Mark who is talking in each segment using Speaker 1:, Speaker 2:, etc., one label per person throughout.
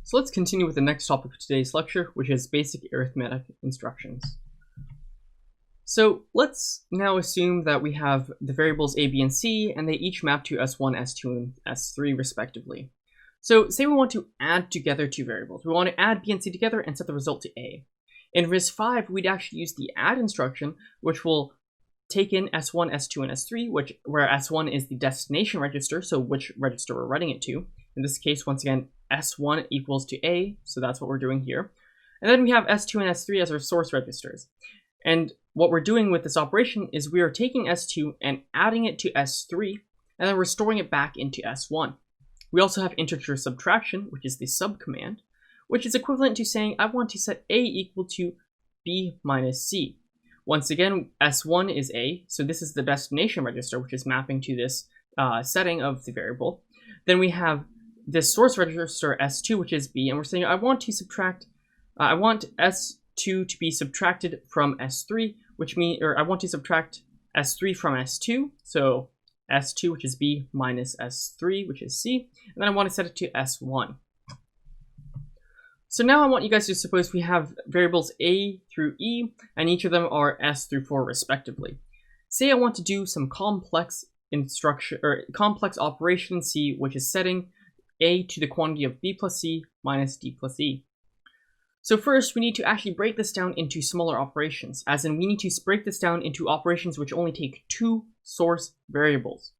Speaker 1: So let's continue with the next topic of today's lecture, which is basic arithmetic instructions. So let's now assume that we have the variables a, b, and c, and they each map to s1, s2, and s3 respectively. So say we want to add together two variables. We want to add b and c together and set the result to a. In RISC-V, we'd actually use the add instruction, which will take in s1, s2, and s3, where s1 is the destination register, so which register we're writing it to. In this case, once again, s1 equals to a, so that's what we're doing here. And then we have s2 and s3 as our source registers. And what we're doing with this operation is we are taking s2 and adding it to s3, and then we're storing it back into s1. We also have integer subtraction, which is the subcommand, which is equivalent to saying I want to set a equal to b minus c. Once again, s1 is a, so this is the destination register, which is mapping to this setting of the variable. Then we have this source register s2, which is b, and we're saying I want s2 to be subtracted from s3, which means, or I want to subtract s3 from s2, so s2, which is b, minus s3, which is c, and then I want to set it to s1. So now I want you guys to suppose we have variables a through e, and each of them are s through 4 respectively. Say I want to do some complex instruction or complex operation in C, which is setting a to the quantity of b plus c minus d plus e. So first, we need to actually break this down into smaller operations, as in we need to break this down into operations which only take two source variables.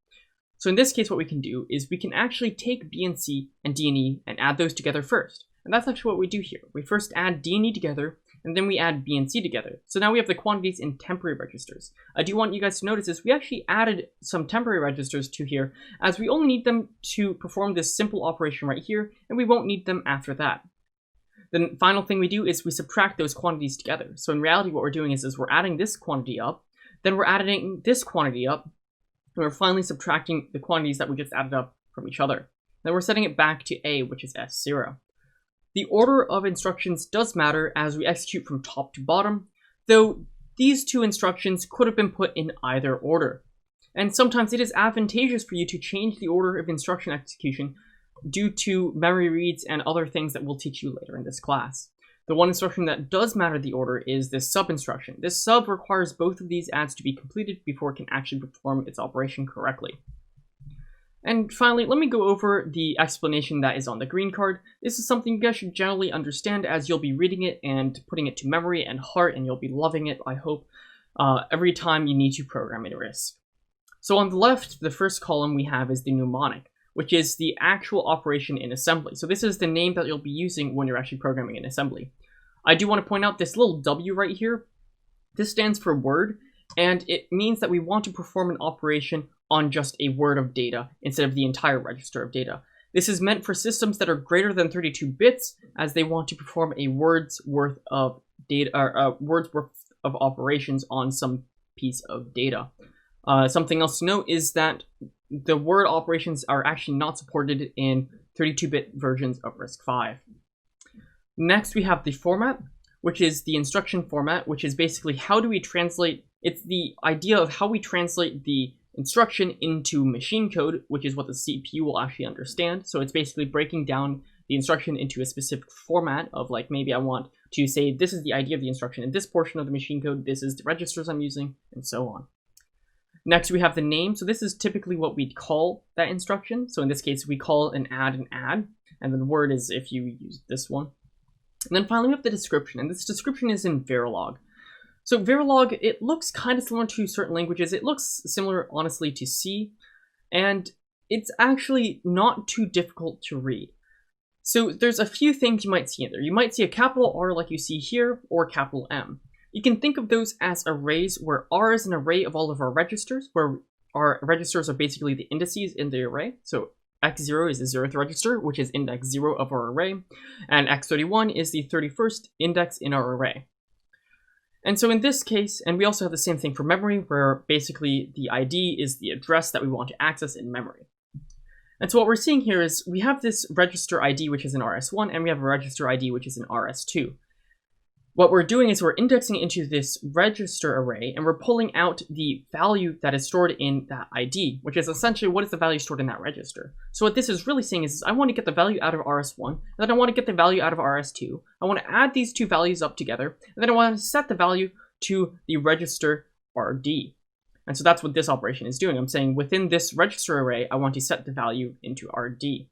Speaker 1: So in this case, what we can do is we can actually take b and c and d and e and add those together first. And that's actually what we do here. We first add d and e together, and then we add b and c together. So now we have the quantities in temporary registers. I do want you guys to notice is we actually added some temporary registers to here, as we only need them to perform this simple operation right here, and we won't need them after that. The final thing we do is we subtract those quantities together. So in reality, what we're doing is we're adding this quantity up, then we're adding this quantity up, and we're finally subtracting the quantities that we just added up from each other. Then we're setting it back to a, which is s0. The order of instructions does matter as we execute from top to bottom, though these two instructions could have been put in either order. And sometimes it is advantageous for you to change the order of instruction execution due to memory reads and other things that we'll teach you later in this class. The one instruction that does matter the order is this sub instruction. This sub requires both of these adds to be completed before it can actually perform its operation correctly. And finally, let me go over the explanation that is on the green card. This is something you guys should generally understand as you'll be reading it and putting it to memory and heart, and you'll be loving it, I hope, every time you need to program in RISC. So on the left, the first column we have is the mnemonic, which is the actual operation in assembly. So this is the name that you'll be using when you're actually programming in assembly. I do want to point out this little W right here. This stands for word, and it means that we want to perform an operation on just a word of data instead of the entire register of data. This is meant for systems that are greater than 32 bits, as they want to perform a word's worth of data, or word's worth of operations on some piece of data. Something else to note is that the word operations are actually not supported in 32-bit versions of RISC-V. Next, we have the format, which is the instruction format, which is basically how do we translate, it's the idea of how we translate the instruction into machine code, which is what the CPU will actually understand. So it's basically breaking down the instruction into a specific format of, like, maybe I want to say this is the idea of the instruction in this portion of the machine code, this is the registers I'm using, and so on. Next, we have the name. So this is typically what we'd call that instruction. So in this case, we call an add, and then the word is if you use this one. And then finally, we have the description, and this description is in Verilog. So Verilog, it looks kind of similar to certain languages. It looks similar, honestly, to C, and it's actually not too difficult to read. So there's a few things you might see in there. You might see a capital R like you see here, or capital M. You can think of those as arrays, where R is an array of all of our registers, where our registers are basically the indices in the array. So x0 is the 0th register, which is index 0 of our array, and x31 is the 31st index in our array. And so in this case, and we also have the same thing for memory, where basically the ID is the address that we want to access in memory. And so what we're seeing here is we have this register ID, which is in RS1, and we have a register ID, which is in RS2. what we're doing is we're indexing into this register array, and we're pulling out the value that is stored in that ID, which is essentially what is the value stored in that register. So what this is really saying is I want to get the value out of RS1, and then I want to get the value out of RS2. I want to add these two values up together, and then I want to set the value to the register RD. And so that's what this operation is doing. I'm saying within this register array, I want to set the value into RD.